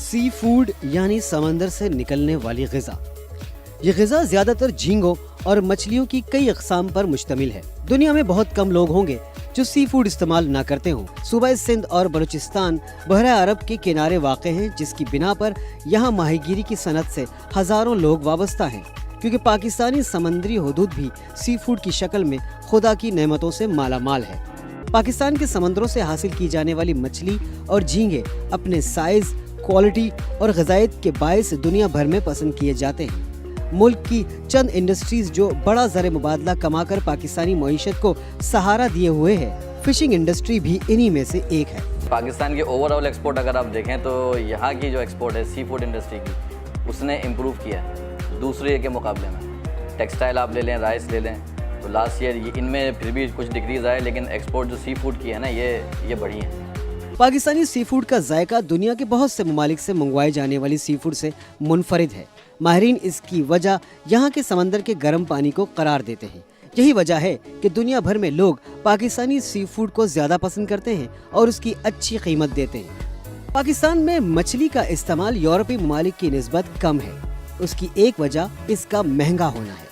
Sea food यानी समंदर से निकलने वाली ग़िज़ा। ये ग़िज़ा ज़्यादातर झींगों और मछलियों की कई अक़साम पर मुश्तमिल है। दुनिया में बहुत कम लोग होंगे जो सी फूड इस्तेमाल ना करते हों। सूबा सिंध और बलूचिस्तान बहरा अरब के किनारे वाक़ हैं, जिसकी बिना पर यहाँ माहीगीरी की सनत से हज़ारों लोग वाबस्ता हैं, क्योंकि पाकिस्तानी समंदरी हुदूद भी सी फूड की शक्ल में खुदा की नेमतों से मालामाल है। पाकिस्तान के समंदरों से हासिल की जाने वाली मछली और झींगे अपने साइज, क्वालिटी और ग़िज़ायत के बायस दुनिया भर में पसंद किए जाते हैं। मुल्क की चंद इंडस्ट्रीज जो बड़ा ज़र मुबादला कमाकर पाकिस्तानी मईशत को सहारा दिए हुए है, फिशिंग इंडस्ट्री भी इन्हीं में से एक है। पाकिस्तान की ओवरऑल एक्सपोर्ट अगर आप देखें तो यहाँ की जो एक्सपोर्ट है सी फूड इंडस्ट्री की, उसने इम्प्रूव किया है दूसरे ईयर के मुकाबले में। टेक्सटाइल आप ले लें, राइस ले लें, तो लास्ट ईयर इनमें फिर भी कुछ डिक्रीज़ आए, लेकिन एक्सपोर्ट जो सी फूड की है ना, ये बढ़ी है। पाकिस्तानी सी फूड का जायका दुनिया के बहुत से ममालिक से मंगवाए जाने वाली सी फूड से मुनफरिद है। माहिरीन इसकी वजह यहाँ के समंदर के गर्म पानी को करार देते हैं। यही वजह है कि दुनिया भर में लोग पाकिस्तानी सी फूड को ज़्यादा पसंद करते हैं और उसकी अच्छी कीमत देते हैं। पाकिस्तान में मछली का इस्तेमाल यूरोपीय ममालिक की निस्बत कम है। उसकी एक वजह इसका महंगा होना है,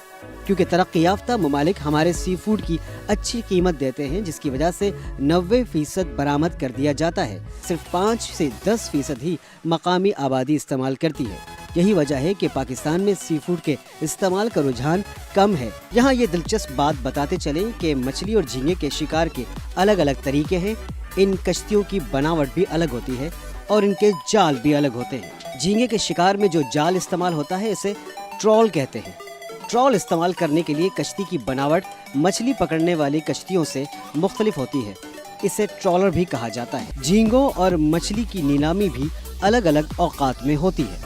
क्योंकि तरक्की याफ्ता ममालिक हमारे सी फूड की अच्छी कीमत देते हैं, जिसकी वजह से 90% बरामद कर दिया जाता है। सिर्फ 5 से 10% ही मकामी आबादी इस्तेमाल करती है। यही वजह है कि पाकिस्तान में सी फूड के इस्तेमाल का रुझान कम है। यहाँ ये दिलचस्प बात बताते चलें कि मछली और झींगे के शिकार के अलग अलग तरीके हैं। इन कश्तियों की बनावट भी अलग होती है और इनके जाल भी अलग होते हैं। झींगे के शिकार में जो जाल इस्तेमाल होता है इसे ट्रॉल कहते हैं। ट्रॉल इस्तेमाल करने के लिए कश्ती की बनावट मछली पकड़ने वाली कश्तियों से मुख्तलिफ होती है। इसे ट्रॉलर भी कहा जाता है। झींगों और मछली की नीलामी भी अलग अलग औकात में होती है।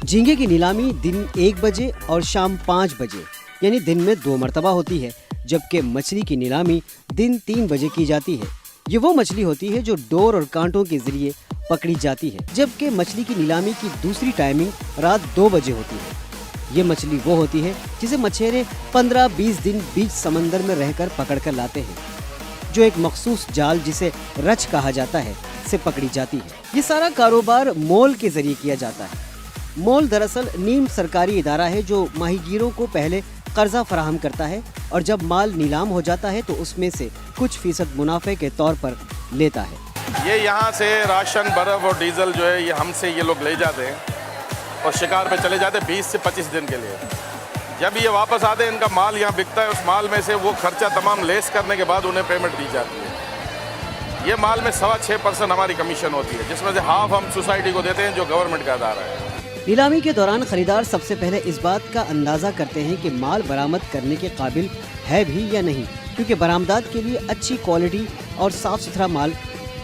झींगे की नीलामी दिन 1 बजे और शाम 5 बजे यानी दिन में 2 मरतबा होती है, जबकि मछली की नीलामी दिन 3 बजे की जाती है। ये वो मछली होती है जो डोर और कांटों के जरिए पकड़ी जाती है, जबकि मछली की नीलामी की दूसरी टाइमिंग रात 2 बजे होती है। ये मछली वो होती है जिसे मछेरे 15-20 दिन बीच समंदर में रहकर पकड़ कर लाते हैं, जो एक मखसूस जाल जिसे रच कहा जाता है से पकड़ी जाती है। ये सारा कारोबार मोल के जरिए किया जाता है। मोल दरअसल नीम सरकारी इदारा है जो माहीगीरों को पहले कर्जा फराहम करता है और जब माल नीलाम हो जाता है तो उसमें से कुछ फीसद मुनाफे के तौर पर लेता है। ये यहाँ से राशन, बर्फ और डीजल जो है ये हमसे ये लोग ले जाते हैं और शिकार पे चले जाते हैं 20 से 25 दिन के लिए। जब ये वापस आते हैं इनका माल यहाँ बिकता है, उस माल में से वो खर्चा तमाम लेस करने के बाद उन्हें पेमेंट दी जाती है। ये माल में 6.25% हमारी कमीशन होती है, जिसमें से हाफ हम सोसाइटी को देते हैं जो गवर्नमेंट का अदारा है। नीलामी के दौरान खरीदार सबसे पहले इस बात का अंदाजा करते हैं कि माल बरामद करने के काबिल है भी या नहीं, क्योंकि बरामदात के लिए अच्छी क्वालिटी और साफ सुथरा माल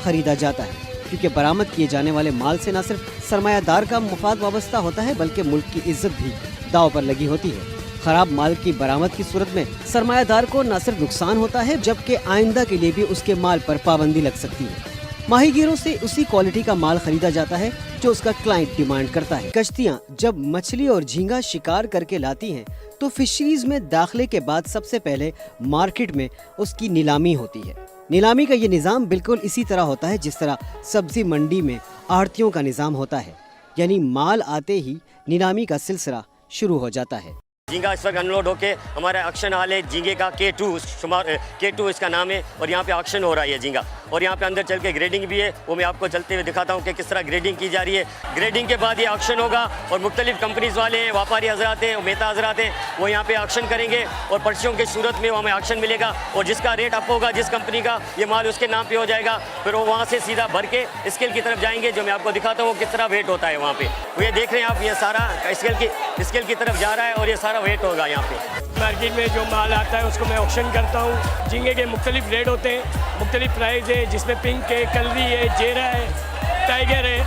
खरीदा जाता है। क्योंकि बरामद किए जाने वाले माल से न सिर्फ सरमायादार का मुफाद वाबस्ता होता है, बल्कि मुल्क की इज्जत भी दांव पर लगी होती है। खराब माल की बरामद की सूरत में सरमायादार को न सिर्फ नुकसान होता है, जबकि आइंदा के लिए भी उसके माल पर पाबंदी लग सकती है। माहीगीरों से उसी क्वालिटी का माल खरीदा जाता है जो उसका क्लाइंट डिमांड करता है। कश्तियाँ जब मछली और झींगा शिकार करके लाती हैं तो फिशरीज में दाखिले के बाद सबसे पहले मार्केट में उसकी नीलामी होती है। नीलामी का ये निज़ाम बिल्कुल इसी तरह होता है जिस तरह सब्जी मंडी में आढ़तियों का निज़ाम होता है, यानी माल आते ही नीलामी का सिलसिला शुरू हो जाता है। झींगा इस वक्त अनलोड होके हमारा ऑक्शन हॉल है झींगे का K2 इसका नाम है और यहाँ पे ऑक्शन हो रहा है झींगा। और यहाँ पे अंदर चल के ग्रेडिंग भी है, वो मैं आपको चलते हुए दिखाता हूँ कि किस तरह ग्रेडिंग की जा रही है। ग्रेडिंग के बाद ये ऑक्शन होगा और मुख्तलिफ कंपनीज वाले हैं, व्यापारी हजरात हैं, मेहता हजरात हैं, वो यहाँ पे ऑक्शन करेंगे और पर्चियों की सूरत में हमें ऑक्शन मिलेगा और जिसका रेट अप होगा, जिस कंपनी का ये माल उसके नाम पे हो जाएगा। फिर वो वहाँ से सीधा भर के स्केल की तरफ जाएंगे, जो मैं आपको दिखाता हूँ किस तरह वेट होता है वहाँ पे। वो ये देख रहे हैं आप, ये सारा स्केल की तरफ जा रहा है और ये सारा वेट होगा यहाँ पे। मार्केट में जो माल आता है उसको मैं ऑक्शन करता हूँ। झींगे के मुख्तलिफ रेट होते हैं, मुख्तलिफ प्राइस है, जिसमें पिंक है, कलरी है, जेरा है, टाइगर है,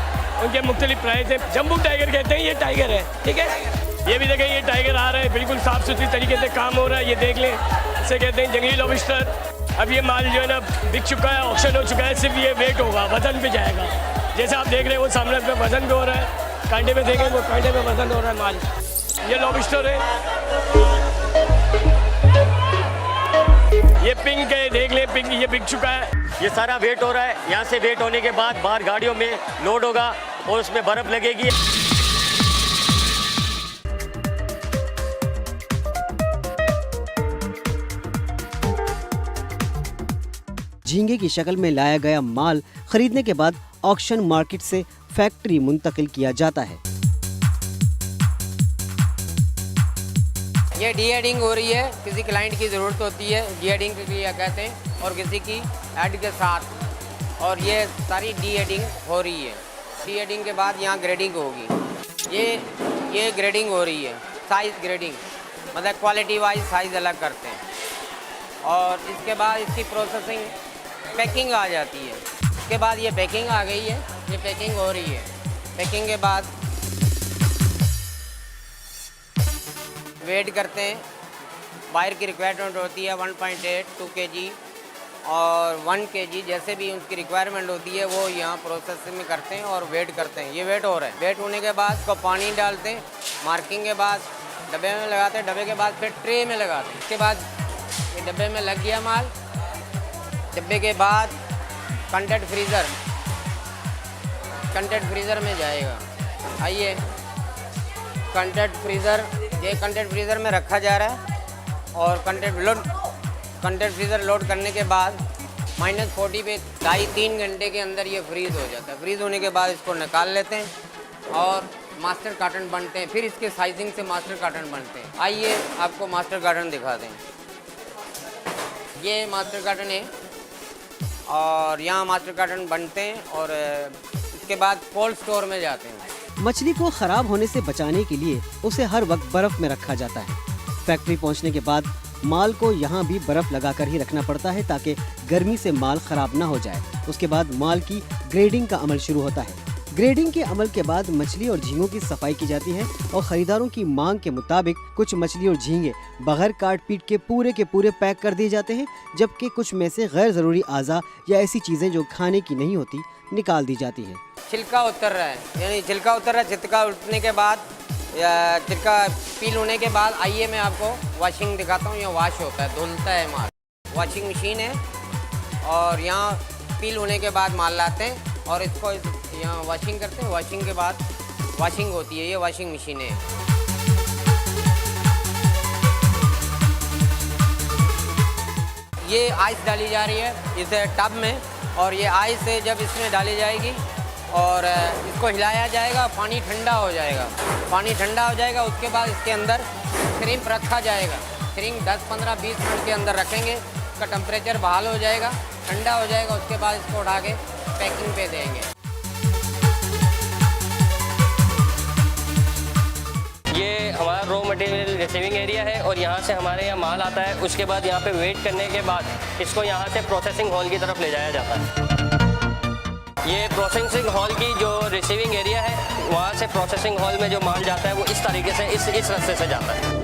उनके मुख्तलिफ प्राइस है। जम्बू टाइगर कहते हैं, ये टाइगर है, ठीक है। ये भी देखें, ये टाइगर आ रहा है, बिल्कुल साफ़ सुथरी तरीके से काम हो रहा है, ये देख लें। इसे कहते हैं जंगली लॉबस्टर। अब ये माल जो है ना बिक चुका है, ऑक्शन हो चुका है, सिर्फ ये वेट होगा, वजन पे जाएगा। जैसे आप देख रहे हैं वो सामने पे वजन पे हो रहा है, कांटे पे देखें वो कांटे पे वजन हो रहा है माल। ये लॉबस्टर है, ये पिंक है, देख लें पिंक, ये बिक चुका है। ये सारा वेट हो रहा है। यहाँ से वेट होने के बाद बाहर गाड़ियों में लोड होगा, और उसमें बर्फ़ लगेगी। झींगे की शक्ल में लाया गया माल खरीदने के बाद ऑक्शन मार्केट से फैक्ट्री मुंतकिल किया जाता है। ये डी-एडिंग हो रही है, किसी क्लाइंट की ज़रूरत होती है डी-एडिंग के लिए कहते हैं, और किसी की ऐड के साथ, और ये सारी डी-एडिंग हो रही है। डी-एडिंग के बाद यहाँ ग्रेडिंग होगी। ये ग्रेडिंग हो रही है, साइज़ ग्रेडिंग, मतलब क्वालिटी वाइज साइज़ अलग करते हैं, और इसके बाद इसकी प्रोसेसिंग पैकिंग आ जाती है। इसके बाद ये पैकिंग आ गई है, ये पैकिंग हो रही है। पैकिंग के बाद वेट करते हैं, बायर की रिक्वायरमेंट होती है 1.8 2 kg और 1 kg, जैसे भी उसकी रिक्वायरमेंट होती है वो यहाँ प्रोसेसिंग में करते हैं और वेट करते हैं। ये वेट हो रहा है। वेट होने के बाद उसको पानी डालते हैं, मार्किंग के बाद डब्बे में लगाते हैं, डब्बे के बाद फिर ट्रे में लगाते हैं। इसके बाद ये डब्बे में लग गया माल। डब्बे के बाद कंटेंट फ्रीज़र में जाएगा। आइए, कंटेंट फ्रीज़र में रखा जा रहा है, और कंटेंट फ्रीज़र लोड करने के बाद -40 पे 2.5-3 घंटे के अंदर ये फ्रीज़ हो जाता है। फ्रीज़ होने के बाद इसको निकाल लेते हैं और मास्टर कार्टन बनते हैं। फिर इसके साइजिंग से मास्टर कार्टन बनते हैं। आइए आपको मास्टर कार्टन दिखा दें। ये मास्टर कार्टन है, और यहाँ मास्टर कार्टन बनते हैं और इसके बाद कोल्ड स्टोर में जाते हैं। मछली को खराब होने से बचाने के लिए उसे हर वक्त बर्फ में रखा जाता है। फैक्ट्री पहुंचने के बाद माल को यहाँ भी बर्फ लगाकर ही रखना पड़ता है ताकि गर्मी से माल खराब ना हो जाए। उसके बाद माल की ग्रेडिंग का अमल शुरू होता है। ग्रेडिंग के अमल के बाद मछली और झींगों की सफाई की जाती है, और खरीदारों की मांग के मुताबिक कुछ मछली और झींगे बगैर काट पीट के पूरे पैक कर दिए जाते हैं, जबकि कुछ में से गैर ज़रूरी आज़ा या ऐसी चीज़ें जो खाने की नहीं होती निकाल दी जाती हैं। छिलका उतर रहा है, यानी छिलका उतर रहा है। छिलका उतरने के बाद या छिलका पील होने के बाद आइए मैं आपको वॉशिंग दिखाता हूँ। यहाँ वॉश होता है, धुलता है माल। वॉशिंग मशीन है, और यहाँ पील होने के बाद माल लाते हैं और इसको यहाँ वॉशिंग करते हैं। वॉशिंग के बाद वॉशिंग होती है। ये वॉशिंग मशीन है। ये आइस डाली जा रही है इस टब में, और ये आइस जब इसमें डाली जाएगी और इसको हिलाया जाएगा, पानी ठंडा हो जाएगा। पानी ठंडा हो जाएगा, उसके बाद इसके अंदर श्रिम्प रखा जाएगा। श्रिम्प 10, 15, 20 मिनट के अंदर रखेंगे। इसका टेम्परेचर बहाल हो जाएगा, ठंडा हो जाएगा। उसके बाद इसको उठा के पैकिंग पे देंगे। ये हमारा रॉ मटेरियल रिसीविंग एरिया है, और यहाँ से हमारे यहाँ माल आता है। उसके बाद यहाँ पे वेट करने के बाद इसको यहाँ से प्रोसेसिंग हॉल की तरफ ले जाया जाता है। ये प्रोसेसिंग हॉल की जो रिसीविंग एरिया है, वहाँ से प्रोसेसिंग हॉल में जो माल जाता है वो इस तरीके से इस रास्ते से जाता है।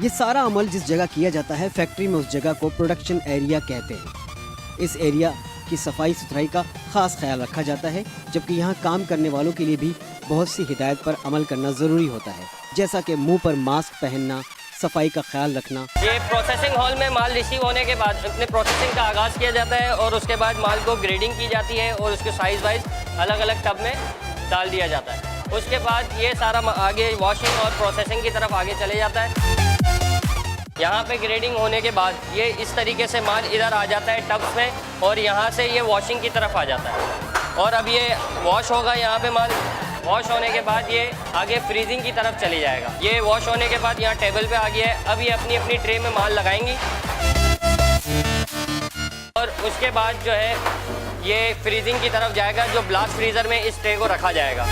ये सारा अमल जिस जगह किया जाता है फैक्ट्री में, उस जगह को प्रोडक्शन एरिया कहते हैं। इस एरिया की सफाई सुथराई का खास ख्याल रखा जाता है, जबकि यहाँ काम करने वालों के लिए भी बहुत सी हिदायत पर अमल करना ज़रूरी होता है, जैसा कि मुंह पर मास्क पहनना, सफाई का ख्याल रखना। ये प्रोसेसिंग हॉल में माल रिसीव होने के बाद अपने प्रोसेसिंग का आगाज़ किया जाता है, और उसके बाद माल को ग्रेडिंग की जाती है और उसके साइज़ वाइज अलग अलग टब में डाल दिया जाता है। उसके बाद ये सारा आगे वॉशिंग और प्रोसेसिंग की तरफ आगे चले जाता है। यहाँ पे ग्रेडिंग होने के बाद ये इस तरीके से माल इधर आ जाता है टब्स में, और यहाँ से ये वॉशिंग की तरफ आ जाता है। और अब ये वॉश होगा, यहाँ पे माल वॉश होने के बाद ये आगे फ्रीजिंग की तरफ चली जाएगा। ये वॉश होने के बाद यहाँ टेबल पे आ गया है। अब ये अपनी अपनी ट्रे में माल लगाएंगी, और उसके बाद जो है ये फ्रीजिंग की तरफ जाएगा, जो ब्लास्ट फ्रीज़र में इस ट्रे को रखा जाएगा।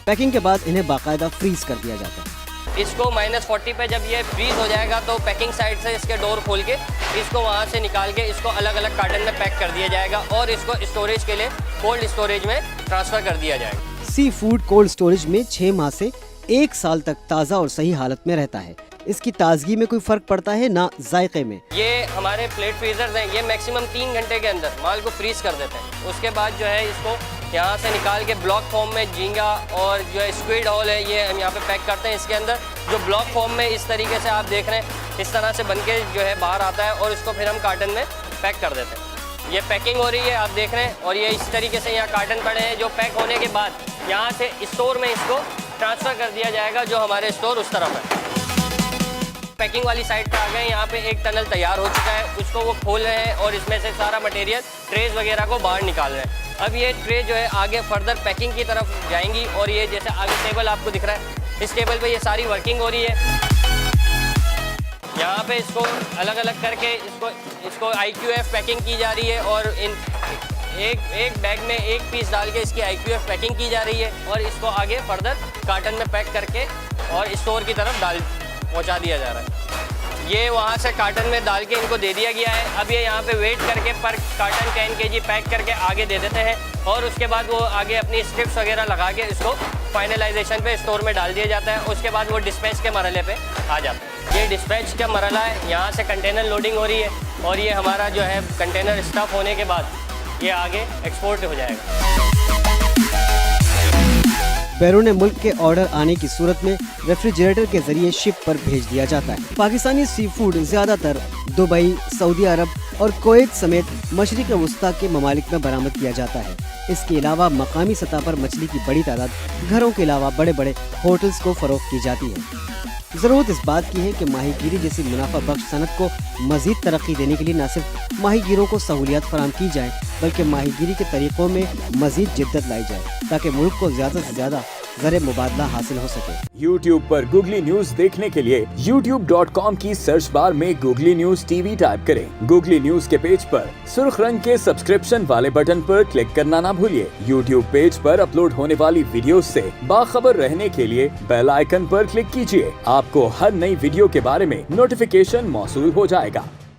पैकिंग के बाद इन्हें बाकायदा फ्रीज कर दिया जाता है। इसको -40 पे जब ये फ्रीज हो जाएगा तो पैकिंग साइड से इसके डोर खोल के इसको वहाँ से निकाल के इसको अलग अलग कार्टन में पैक कर दिया जाएगा, और इसको स्टोरेज के लिए कोल्ड स्टोरेज में ट्रांसफ़र कर दिया जाएगा। सी फूड कोल्ड स्टोरेज में 6 माह से 1 साल तक ताज़ा और सही हालत में रहता है। इसकी ताजगी में कोई फ़र्क पड़ता है ना जायके में। ये हमारे प्लेट फ्रीजर्स हैं, ये मैक्सिमम 3 घंटे के अंदर माल को फ्रीज कर देते हैं। उसके बाद जो है इसको यहाँ से निकाल के ब्लॉक फॉर्म में झींगा और जो है स्क्विड हॉल है, ये हम यहाँ पे पैक करते हैं। इसके अंदर जो ब्लॉक फॉर्म में इस तरीके से आप देख रहे हैं, इस तरह से बन के जो है बाहर आता है, और इसको फिर हम कार्टन में पैक कर देते हैं। ये पैकिंग हो रही है, आप देख रहे हैं, और ये इस तरीके से यहाँ कार्टन पड़े हैं जो पैक होने के बाद यहाँ से स्टोर में इसको ट्रांसफ़र कर दिया जाएगा, जो हमारे स्टोर उस तरफ है। पैकिंग वाली साइड पे आ गए, यहाँ पे एक टनल तैयार हो चुका है, उसको वो खोल रहे हैं और इसमें से सारा मटेरियल ट्रेज वगैरह को बाहर निकाल रहे हैं। अब ये ट्रे जो है आगे फर्दर पैकिंग की तरफ जाएंगी, और ये जैसे आगे टेबल आपको दिख रहा है, इस टेबल पे ये सारी वर्किंग हो रही है। यहाँ पे इसको अलग अलग करके इसको IQF पैकिंग की जा रही है, और एक बैग में एक पीस डाल के इसकी IQF पैकिंग की जा रही है, और इसको आगे फर्दर कार्टन में पैक करके और स्टोर की तरफ पहुँचा दिया जा रहा है। ये वहाँ से कार्टन में डाल के इनको दे दिया गया है। अब ये यहाँ पे वेट करके पर कार्टन 10 kg पैक करके आगे दे देते हैं, और उसके बाद वो आगे अपनी स्ट्रिप्स वगैरह लगा के इसको फाइनलाइजेशन पे स्टोर में डाल दिया जाता है। उसके बाद वो डिस्पैच के मरहले पे आ जाता है। ये डिस्पैच का मरहला है, यहाँ से कंटेनर लोडिंग हो रही है, और ये हमारा जो है कंटेनर स्टफ होने के बाद ये आगे एक्सपोर्ट हो जाएगा। बैरून मुल्क के ऑर्डर आने की सूरत में रेफ्रिजरेटर के जरिए शिप पर भेज दिया जाता है। पाकिस्तानी सी फूड ज्यादातर दुबई, सऊदी अरब और कुवैत समेत मशरिक वस्ता के ममालिक में बरामद किया जाता है। इसके अलावा मकामी सतह पर मछली की बड़ी तादाद घरों के अलावा बड़े बड़े होटल्स को फरोख्त की जाती है। ज़रूरत इस बात की है कि माहीगीरी जैसी मुनाफा बख्श सनत को मजीद तरक्की देने के लिए न सिर्फ माहीगीरों को सहूलियात फराम की जाए, बल्कि माहीगीरी के तरीक़ों में मजीद जिद्दत लाई जाए, ताकि मुल्क को ज़्यादा से ज़्यादा ज़र मुबादला हासिल हो सके। YouTube पर गूगली न्यूज देखने के लिए youtube.com की सर्च बार में गूगली न्यूज TV टाइप करें। गूगली न्यूज के पेज पर सुर्ख रंग के सब्सक्रिप्शन वाले बटन पर क्लिक करना ना भूलिए। YouTube पेज पर अपलोड होने वाली वीडियो से बाखबर रहने के लिए बेल आइकन पर क्लिक कीजिए। आपको हर नई वीडियो के बारे में नोटिफिकेशन मौसूल हो जाएगा।